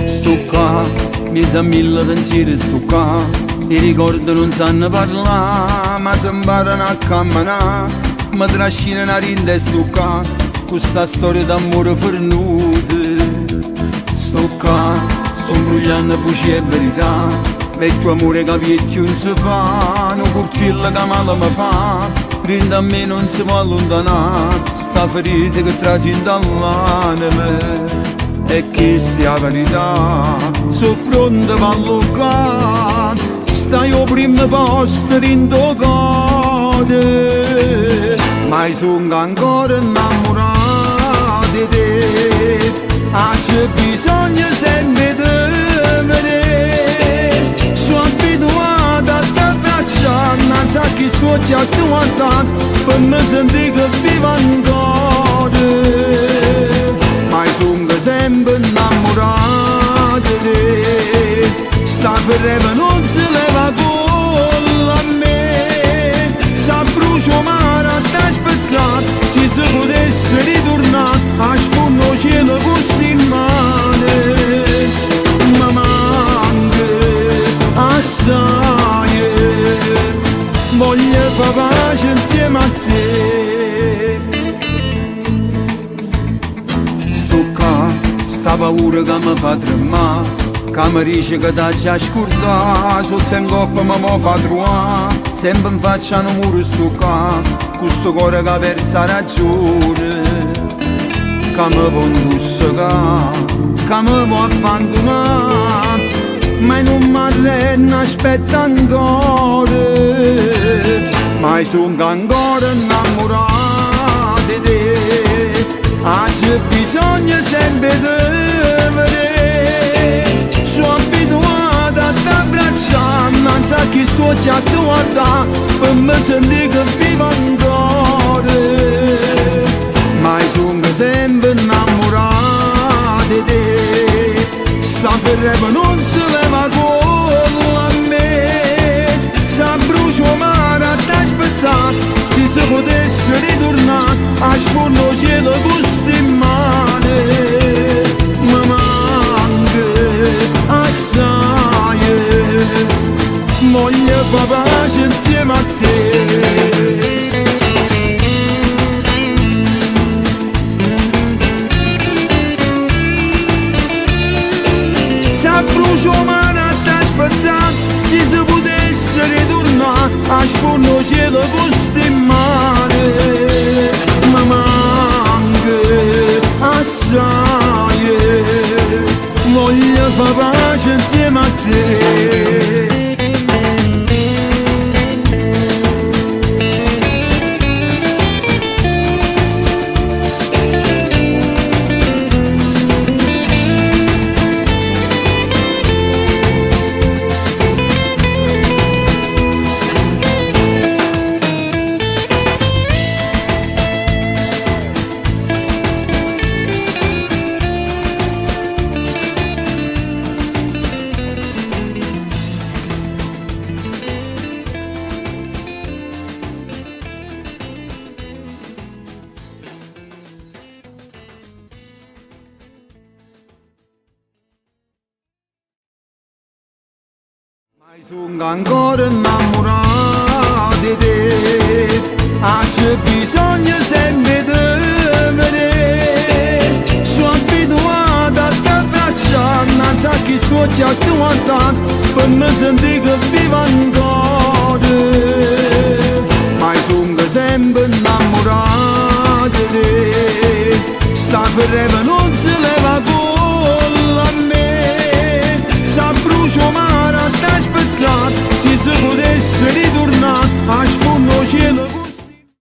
Sto qua, mezzo a mille pensieri sto qua, i ricordi non sanno parlare, ma si imparano a camminare, mi trascinano a rinda e sto qua, questa storia d'amore fornuta. Sto qua, sto imbrugliando bugie e verità, vecchio amore che vecchio non si fa, un curtillo che male mi fa, rinda a me non si può allontanare, sta ferita che trasinda all'anima. E questa è la verità, sono pronto per allungare, stai al primo posto in cuore, ma sono ancora innamorato di te, c'è bisogno sempre di me, sono abituato a t'abbracciare, non so che sto già guardando, per me sentire che vivo ancora. Ma sono sempre innamorato di te, sta ferreva non si leva con a me, sa brucio mare ad aspettare, se si potesse ritornare a sfondo cielo gusto in mano, ma manca assai, voglio far pace insieme a te. Sta paura che mi fa tremare, che mi dice che t'ha già scordato, sotto in coppa mi fa trovare, sempre mi facciano muro sto qua, questo cuore che ha perso la ragione, che mi può indossare, che mi può abbandonare, ma non mi arrendo, aspetta ancora, ma sono ancora innamorato di te. C'è bisogno sempre di me, sono abituato a t'abbracciare, non so che sto già a guardare, per me sentire che vivo ancora, ma sono sempre innamorato di te, sta ferreva non si leva con a me, sa brucio mare ad aspettare, se si potesse ritornare a sfondo cielo gusto in mano, ma manca assai, voglio far pace insieme a te. Sa brucio mare ad aspettare, se si potesse ritornare a sfondo cielo gusto in mano, ma manca assai, voglio far pace insieme a te. Sono ancora innamorato di te, c'è bisogno sempre di me, sono abituato a t'abbracciare, non so che sto già guardando, per me sentire che vivo ancora, ma sono sempre innamorato di te, sta ferreva